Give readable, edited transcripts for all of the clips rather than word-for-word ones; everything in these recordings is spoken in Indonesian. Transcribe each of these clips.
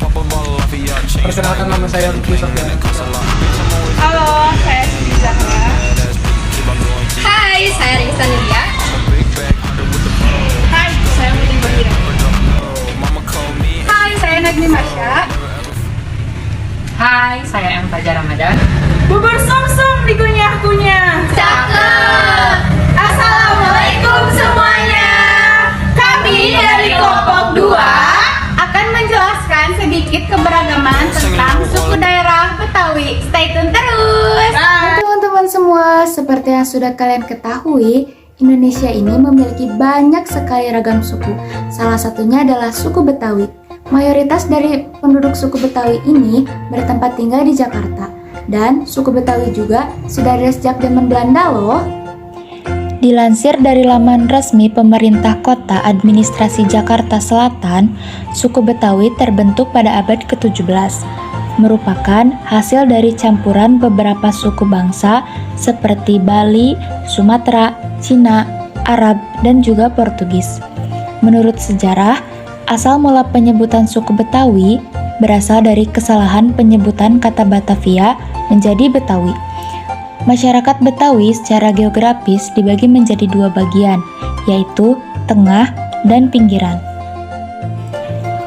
Perkenalkan, nama saya Rufy Sofyan. Halo, saya Siti Zahra. Hai, saya Risa Nilia. Hai, saya Putri Bahira. Hai, saya Nagmi Masya. Hai, saya M. Fajar Ramadan. Bubur sum-sum dikunyah-kunyah. Cakep. Assalamualaikum semuanya. Kami dari kelompok 2 akan menjelaskan sedikit keberagaman tentang suku daerah Betawi. Stay tune terus. Teman-teman semua, seperti yang sudah kalian ketahui, Indonesia ini memiliki banyak sekali ragam suku. Salah satunya adalah suku Betawi. Mayoritas dari penduduk suku Betawi ini bertempat tinggal di Jakarta. Dan suku Betawi juga sudah ada sejak zaman Belanda loh. Dilansir dari laman resmi pemerintah kota administrasi Jakarta Selatan, suku Betawi terbentuk pada abad ke-17. Merupakan hasil dari campuran beberapa suku bangsa seperti Bali, Sumatera, Cina, Arab, dan juga Portugis. Menurut sejarah, asal mula penyebutan suku Betawi berasal dari kesalahan penyebutan kata Batavia menjadi Betawi. Masyarakat Betawi secara geografis dibagi menjadi dua bagian, yaitu tengah dan pinggiran.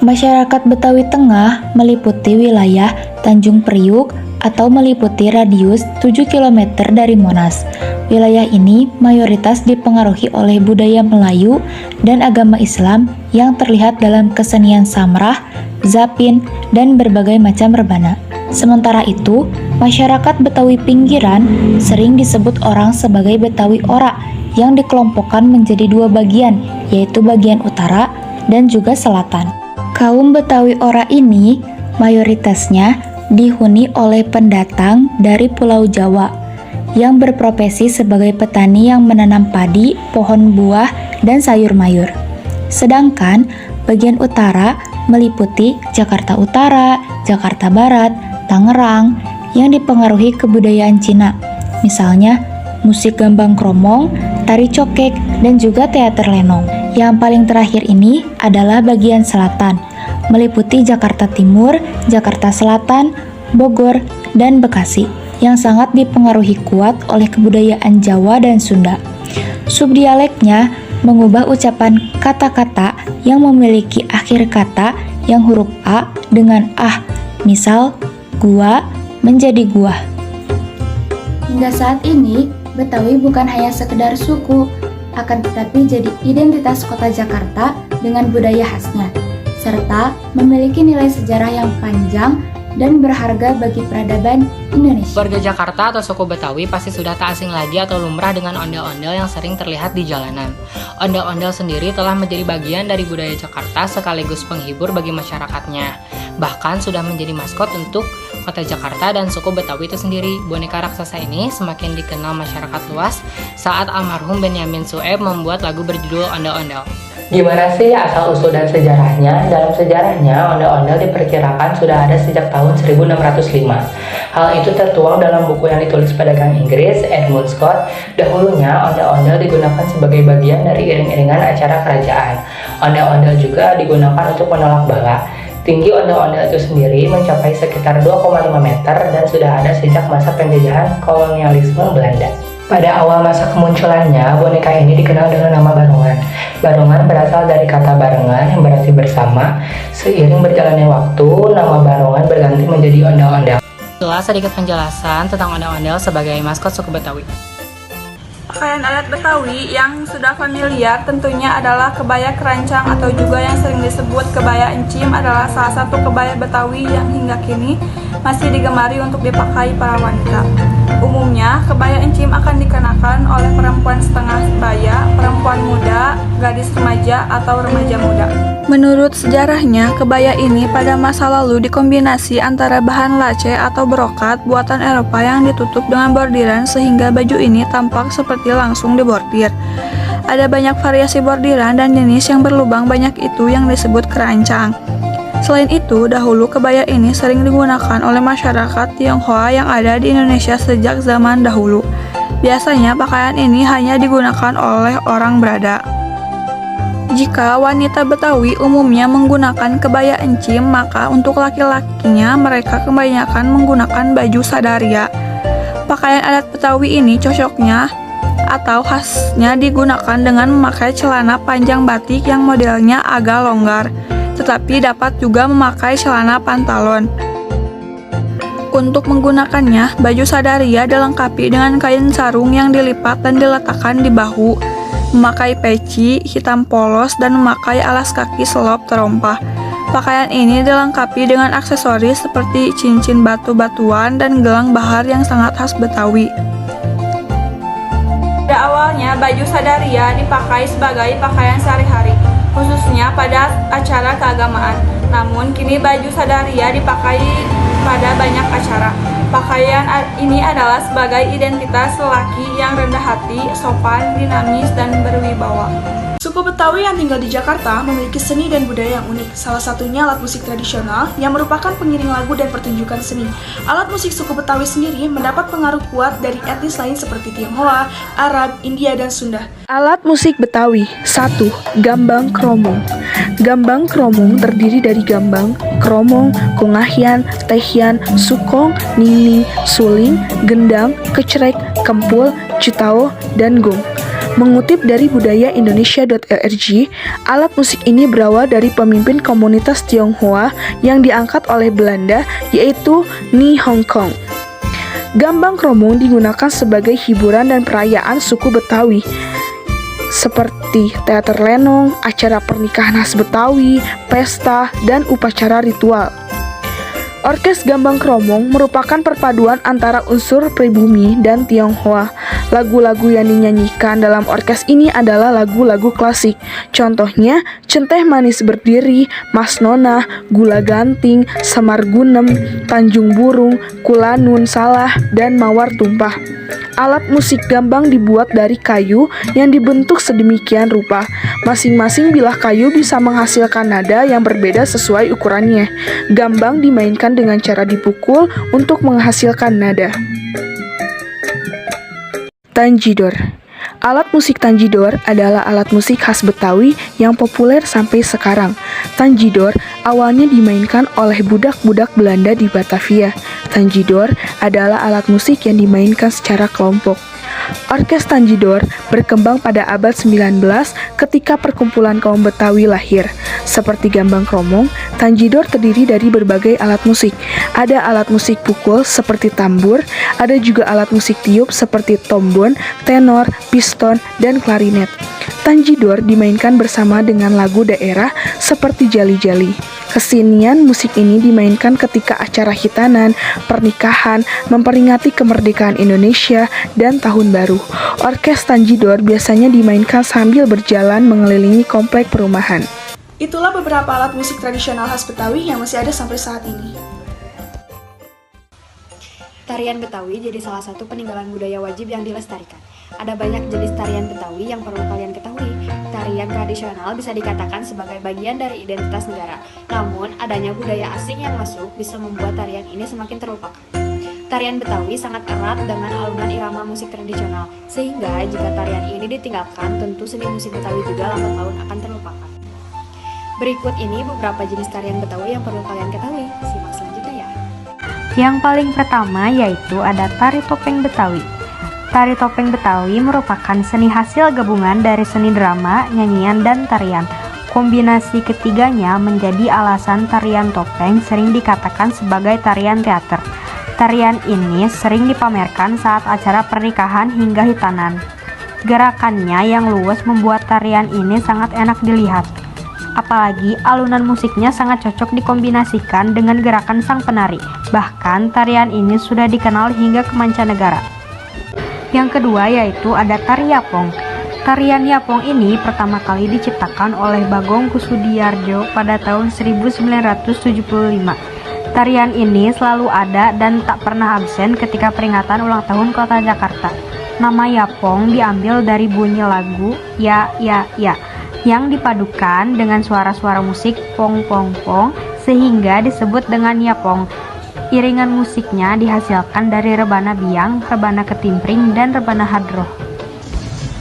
Masyarakat Betawi Tengah meliputi wilayah Tanjung Priuk atau meliputi radius 7 km dari Monas. Wilayah ini mayoritas dipengaruhi oleh budaya Melayu dan agama Islam yang terlihat dalam kesenian samrah, zapin, dan berbagai macam rebana. Sementara itu, masyarakat Betawi pinggiran sering disebut orang sebagai Betawi Ora yang dikelompokkan menjadi dua bagian, yaitu bagian utara dan juga selatan. Kaum Betawi Ora ini mayoritasnya dihuni oleh pendatang dari Pulau Jawa yang berprofesi sebagai petani yang menanam padi, pohon buah, dan sayur mayur. Sedangkan bagian utara meliputi Jakarta Utara, Jakarta Barat, Tangerang yang dipengaruhi kebudayaan Cina. Misalnya musik gambang kromong, tari cokek, dan juga teater lenong. Yang paling terakhir ini adalah bagian selatan, meliputi Jakarta Timur, Jakarta Selatan, Bogor, dan Bekasi, yang sangat dipengaruhi kuat oleh kebudayaan Jawa dan Sunda. Subdialeknya mengubah ucapan kata-kata yang memiliki akhir kata yang huruf A dengan ah, misal gua menjadi gua. Hingga saat ini, Betawi bukan hanya sekedar suku, akan tetapi jadi identitas kota Jakarta dengan budaya khasnya, serta memiliki nilai sejarah yang panjang dan berharga bagi peradaban Indonesia. Warga Jakarta atau suku Betawi pasti sudah tak asing lagi atau lumrah dengan ondel-ondel yang sering terlihat di jalanan. Ondel-ondel sendiri telah menjadi bagian dari budaya Jakarta sekaligus penghibur bagi masyarakatnya. Bahkan sudah menjadi maskot untuk kota Jakarta dan suku Betawi itu sendiri. Boneka raksasa ini semakin dikenal masyarakat luas saat almarhum Benyamin Sueb membuat lagu berjudul Ondel-Ondel. Gimana sih asal-usul dan sejarahnya? Dalam sejarahnya, ondel-ondel diperkirakan sudah ada sejak tahun 1605. Hal itu tertuang dalam buku yang ditulis pedagang Inggris, Edmund Scott. Dahulunya, ondel-ondel digunakan sebagai bagian dari iring-iringan acara kerajaan. Ondel-ondel juga digunakan untuk menolak bala. Tinggi ondel-ondel itu sendiri mencapai sekitar 2,5 meter dan sudah ada sejak masa penjajahan kolonialisme Belanda. Pada awal masa kemunculannya, boneka ini dikenal dengan nama barongan. Barongan berasal dari kata barengan yang berarti bersama. Seiring berjalannya waktu, nama barongan berganti menjadi ondel-ondel. Itulah sedikit penjelasan tentang ondel-ondel sebagai maskot suku Betawi. Pakaian adat Betawi yang sudah familiar tentunya adalah kebaya kerancang atau juga yang sering disebut kebaya encim adalah salah satu kebaya Betawi yang hingga kini masih digemari untuk dipakai para wanita. Umumnya, kebaya encim akan dikenakan oleh perempuan setengah baya, perempuan muda, gadis remaja, atau remaja muda. Menurut sejarahnya, kebaya ini pada masa lalu dikombinasi antara bahan lace atau brokat buatan Eropa yang ditutup dengan bordiran sehingga baju ini tampak seperti langsung dibordir. Ada banyak variasi bordiran dan jenis yang berlubang banyak itu yang disebut kerancang. Selain itu, dahulu kebaya ini sering digunakan oleh masyarakat Tionghoa yang ada di Indonesia sejak zaman dahulu. Biasanya pakaian ini hanya digunakan oleh orang berada. Jika wanita Betawi umumnya menggunakan kebaya encim, maka untuk laki-lakinya mereka kebanyakan menggunakan baju sadaria. Pakaian adat Betawi ini cocoknya atau khasnya digunakan dengan memakai celana panjang batik yang modelnya agak longgar, tetapi dapat juga memakai celana pantalon. Untuk menggunakannya, baju sadaria dilengkapi dengan kain sarung yang dilipat dan diletakkan di bahu, memakai peci hitam polos, dan memakai alas kaki selop terompah. Pakaian ini dilengkapi dengan aksesoris seperti cincin batu-batuan dan gelang bahar yang sangat khas Betawi. Pada awalnya, baju sadaria dipakai sebagai pakaian sehari-hari, khususnya pada acara keagamaan. Namun, kini baju sadaria dipakai pada banyak acara. Pakaian ini adalah sebagai identitas lelaki yang rendah hati, sopan, dinamis, dan berwibawa. Suku Betawi yang tinggal di Jakarta memiliki seni dan budaya yang unik. Salah satunya alat musik tradisional yang merupakan pengiring lagu dan pertunjukan seni. Alat musik suku Betawi sendiri mendapat pengaruh kuat dari etnis lain seperti Tionghoa, Arab, India, dan Sunda. Alat musik Betawi 1. Gambang kromong. Gambang kromong terdiri dari gambang, kromong, kongahian, tehian, sukong, ningning, suling, gendang, kecrek, kempul, cutao, dan gong. Mengutip dari budaya-indonesia.org, alat musik ini berawal dari pemimpin komunitas Tionghoa yang diangkat oleh Belanda, yaitu Ni Hong Kong. Gambang kromong digunakan sebagai hiburan dan perayaan suku Betawi, seperti teater lenong, acara pernikahan khas Betawi, pesta, dan upacara ritual. Orkes Gambang Kromong merupakan perpaduan antara unsur pribumi dan Tionghoa. Lagu-lagu yang dinyanyikan dalam orkes ini adalah lagu-lagu klasik. Contohnya, Centeh Manis Berdiri, Mas Nona, Gula Ganting, Semar Gunem, Tanjung Burung, Kulanun Salah, dan Mawar Tumpah. Alat musik gambang dibuat dari kayu yang dibentuk sedemikian rupa. Masing-masing bilah kayu bisa menghasilkan nada yang berbeda sesuai ukurannya. Gambang dimainkan dengan cara dipukul untuk menghasilkan nada. Tanjidor. Alat musik tanjidor adalah alat musik khas Betawi yang populer sampai sekarang. Tanjidor awalnya dimainkan oleh budak-budak Belanda di Batavia. Tanjidor adalah alat musik yang dimainkan secara kelompok. Orkes tanjidor berkembang pada abad 19 ketika perkumpulan kaum Betawi lahir. Seperti gambang kromong, tanjidor terdiri dari berbagai alat musik. Ada alat musik pukul seperti tambur, ada juga alat musik tiup seperti tombon, tenor, piston, dan klarinet. Tanjidor dimainkan bersama dengan lagu daerah seperti jali-jali. Kesenian musik ini dimainkan ketika acara hitanan, pernikahan, memperingati kemerdekaan Indonesia, dan Tahun Baru. Orkes tanjidor biasanya dimainkan sambil berjalan mengelilingi komplek perumahan. Itulah beberapa alat musik tradisional khas Betawi yang masih ada sampai saat ini. Tarian Betawi jadi salah satu peninggalan budaya wajib yang dilestarikan. Ada banyak jenis tarian Betawi yang perlu kalian ketahui. Tarian tradisional bisa dikatakan sebagai bagian dari identitas negara. Namun, adanya budaya asing yang masuk bisa membuat tarian ini semakin terlupakan. Tarian Betawi sangat erat dengan alunan irama musik tradisional, sehingga jika tarian ini ditinggalkan, tentu seni musik Betawi juga lambat laun akan terlupakan. Berikut ini beberapa jenis tarian Betawi yang perlu kalian ketahui. Simak selanjutnya ya. Yang paling pertama yaitu ada tari topeng Betawi. Tari topeng Betawi merupakan seni hasil gabungan dari seni drama, nyanyian, dan tarian. Kombinasi ketiganya menjadi alasan tarian topeng sering dikatakan sebagai tarian teater. Tarian ini sering dipamerkan saat acara pernikahan hingga hitanan. Gerakannya yang luwes membuat tarian ini sangat enak dilihat. Apalagi alunan musiknya sangat cocok dikombinasikan dengan gerakan sang penari. Bahkan tarian ini sudah dikenal hingga ke mancanegara. Yang kedua yaitu ada tari Yapong. Tarian Yapong ini pertama kali diciptakan oleh Bagong Kussudiardjo pada tahun 1975. Tarian ini selalu ada dan tak pernah absen ketika peringatan ulang tahun Kota Jakarta. Nama Yapong diambil dari bunyi lagu Ya Ya Ya yang dipadukan dengan suara-suara musik pong pong pong sehingga disebut dengan Yapong. Iringan musiknya dihasilkan dari rebana biang, rebana ketimpring, dan rebana hadroh.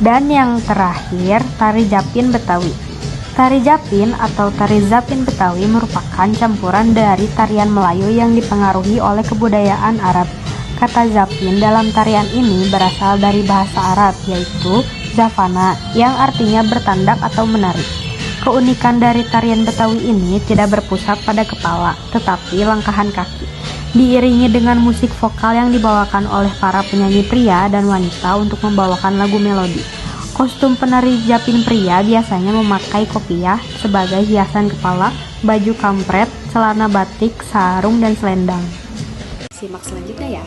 Dan yang terakhir, tari Japin Betawi. Tari Japin atau tari Zapin Betawi merupakan campuran dari tarian Melayu yang dipengaruhi oleh kebudayaan Arab. Kata Zapin dalam tarian ini berasal dari bahasa Arab, yaitu zafana, yang artinya bertandak atau menari. Keunikan dari tarian Betawi ini tidak berpusat pada kepala, tetapi langkahan kaki. Diiringi dengan musik vokal yang dibawakan oleh para penyanyi pria dan wanita untuk membawakan lagu melodi. Kostum penari Japin pria biasanya memakai kopiah sebagai hiasan kepala, baju kampret, celana batik, sarung, dan selendang. Simak selanjutnya ya.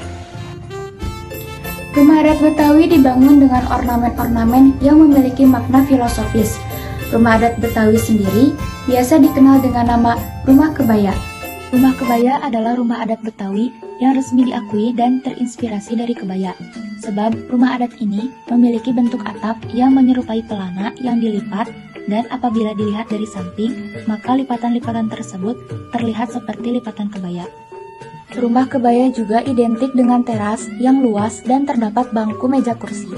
Rumah adat Betawi dibangun dengan ornamen-ornamen yang memiliki makna filosofis. Rumah adat Betawi sendiri biasa dikenal dengan nama rumah kebaya. Rumah kebaya adalah rumah adat Betawi yang resmi diakui dan terinspirasi dari kebaya. Sebab rumah adat ini memiliki bentuk atap yang menyerupai pelana yang dilipat, dan apabila dilihat dari samping, maka lipatan-lipatan tersebut terlihat seperti lipatan kebaya. Rumah kebaya juga identik dengan teras yang luas dan terdapat bangku meja kursi.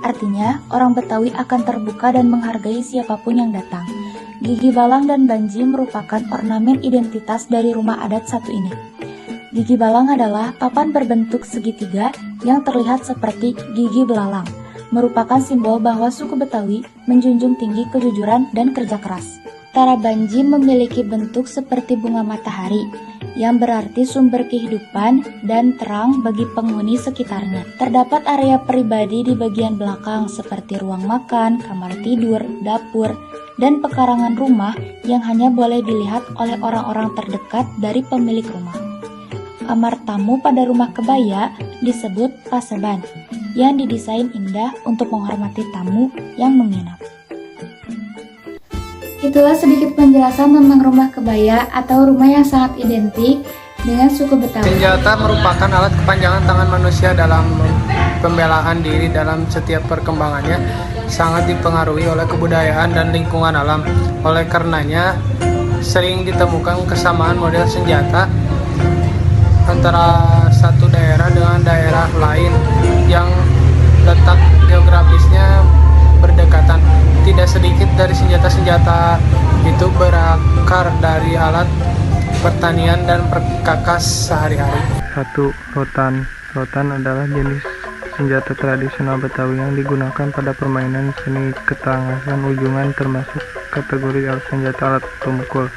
Artinya, orang Betawi akan terbuka dan menghargai siapapun yang datang. Gigi balang dan banji merupakan ornamen identitas dari rumah adat satu ini. Gigi balang adalah papan berbentuk segitiga yang terlihat seperti gigi belalang, merupakan simbol bahwa suku Betawi menjunjung tinggi kejujuran dan kerja keras. Tara banji memiliki bentuk seperti bunga matahari, yang berarti sumber kehidupan dan terang bagi penghuni sekitarnya. Terdapat area pribadi di bagian belakang seperti ruang makan, kamar tidur, dapur, dan pekarangan rumah yang hanya boleh dilihat oleh orang-orang terdekat dari pemilik rumah. Kamar tamu pada rumah kebaya disebut paseban, yang didesain indah untuk menghormati tamu yang menginap. Itulah sedikit penjelasan tentang rumah kebaya atau rumah yang sangat identik dengan suku Betawi. Senjata merupakan alat kepanjangan tangan manusia dalam pembelaan diri. Dalam setiap perkembangannya sangat dipengaruhi oleh kebudayaan dan lingkungan alam. Oleh karenanya sering ditemukan kesamaan model senjata antara satu daerah dengan daerah lain yang letak geografisnya berdekatan. Tidak sedikit dari senjata-senjata itu berakar dari alat pertanian dan perkakas sehari-hari. 1. Rotan. Rotan adalah jenis senjata tradisional Betawi yang digunakan pada permainan seni ketangkasan ujungan, termasuk kategori alat senjata alat pemukul.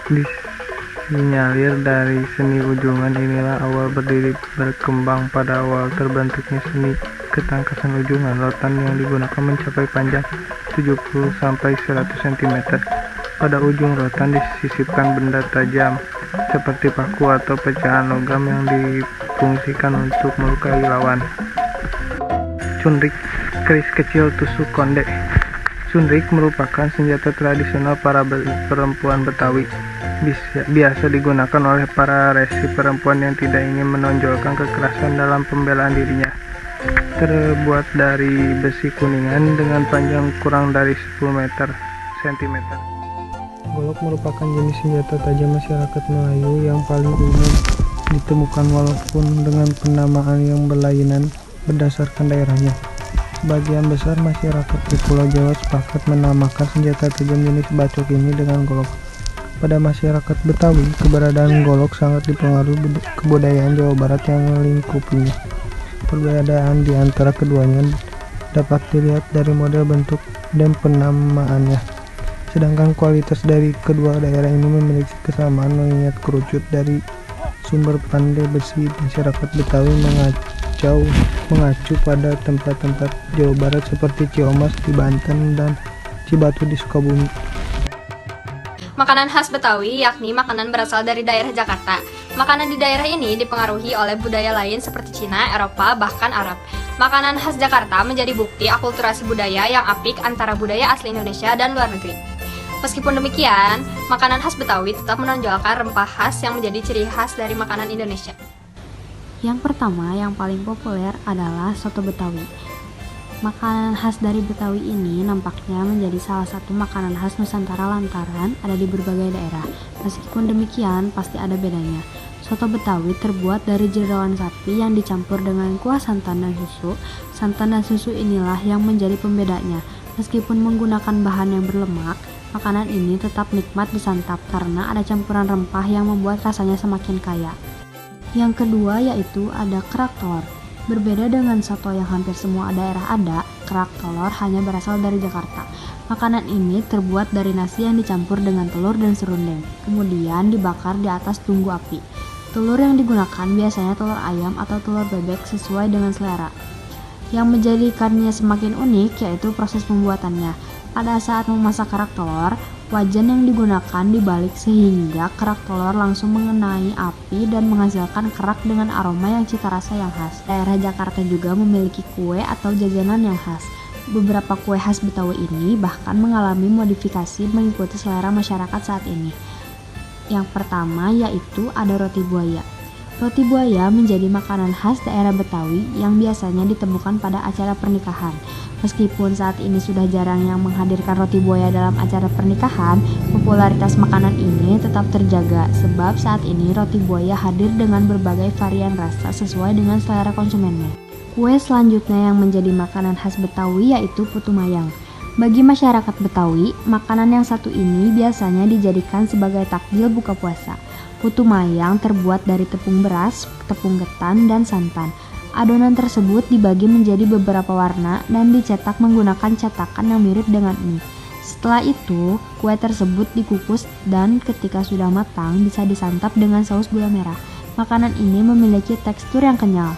Disinyalir dari seni ujungan inilah awal berdiri berkembang. Pada awal terbentuknya seni ketangkasan ujungan, rotan yang digunakan mencapai panjang 70-100 cm. Pada ujung rotan disisipkan benda tajam seperti paku atau pecahan logam yang difungsikan untuk melukai lawan. Cunrik, keris kecil tusuk konde. Cunrik merupakan senjata tradisional para perempuan Betawi. Biasa digunakan oleh para resi perempuan yang tidak ingin menonjolkan kekerasan dalam pembelaan dirinya. Terbuat dari besi kuningan dengan panjang kurang dari 10 cm. Golok merupakan jenis senjata tajam masyarakat Melayu yang paling umum ditemukan, walaupun dengan penamaan yang berlainan berdasarkan daerahnya. Sebagian besar masyarakat di Pulau Jawa sepakat menamakan senjata tajam jenis bacok ini dengan golok. Pada masyarakat Betawi, keberadaan golok sangat dipengaruhi kebudayaan Jawa Barat yang melingkupinya. Perbedaan di antara keduanya dapat dilihat dari model bentuk dan penamaannya. Sedangkan kualitas dari kedua daerah ini memiliki kesamaan, mengingat kerucut dari sumber pandai besi. Masyarakat Betawi mengacu pada tempat-tempat Jawa Barat seperti Ciomas di Banten dan Cibatu di Sukabumi. Makanan khas Betawi yakni makanan berasal dari daerah Jakarta. Makanan di daerah ini dipengaruhi oleh budaya lain seperti Cina, Eropa, bahkan Arab. Makanan khas Jakarta menjadi bukti akulturasi budaya yang apik antara budaya asli Indonesia dan luar negeri. Meskipun demikian, makanan khas Betawi tetap menonjolkan rempah khas yang menjadi ciri khas dari makanan Indonesia. Yang pertama, yang paling populer adalah soto Betawi. Makanan khas dari Betawi ini nampaknya menjadi salah satu makanan khas Nusantara lantaran ada di berbagai daerah. Meskipun demikian, pasti ada bedanya. Soto Betawi terbuat dari jerawan sapi yang dicampur dengan kuah santan dan susu. Santan dan susu inilah yang menjadi pembedanya. Meskipun menggunakan bahan yang berlemak, makanan ini tetap nikmat disantap karena ada campuran rempah yang membuat rasanya semakin kaya. Yang kedua yaitu ada kerak telur. Berbeda dengan soto yang hampir semua daerah ada, kerak telur hanya berasal dari Jakarta. Makanan ini terbuat dari nasi yang dicampur dengan telur dan serundeng, kemudian dibakar di atas tungku api. Telur yang digunakan biasanya telur ayam atau telur bebek sesuai dengan selera. Yang menjadikannya semakin unik yaitu proses pembuatannya. Pada saat memasak kerak telur, wajan yang digunakan dibalik sehingga kerak telur langsung mengenai api dan menghasilkan kerak dengan aroma yang cita rasa yang khas. Daerah Jakarta juga memiliki kue atau jajanan yang khas. Beberapa kue khas Betawi ini bahkan mengalami modifikasi mengikuti selera masyarakat saat ini. Yang pertama yaitu ada roti buaya. Roti buaya menjadi makanan khas daerah Betawi yang biasanya ditemukan pada acara pernikahan. Meskipun saat ini sudah jarang yang menghadirkan roti buaya dalam acara pernikahan, popularitas makanan ini tetap terjaga sebab saat ini roti buaya hadir dengan berbagai varian rasa sesuai dengan selera konsumennya. Kue selanjutnya yang menjadi makanan khas Betawi yaitu putu mayang. Bagi masyarakat Betawi, makanan yang satu ini biasanya dijadikan sebagai takjil buka puasa. Putu mayang terbuat dari tepung beras, tepung ketan, dan santan. Adonan tersebut dibagi menjadi beberapa warna dan dicetak menggunakan cetakan yang mirip dengan mie. Setelah itu, kue tersebut dikukus dan ketika sudah matang bisa disantap dengan saus gula merah. Makanan ini memiliki tekstur yang kenyal.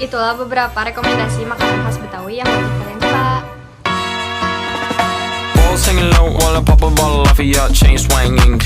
Itulah beberapa rekomendasi makanan khas Betawi yang wajib kalian coba. All singing low while I pop a bottle off of your chain swinging.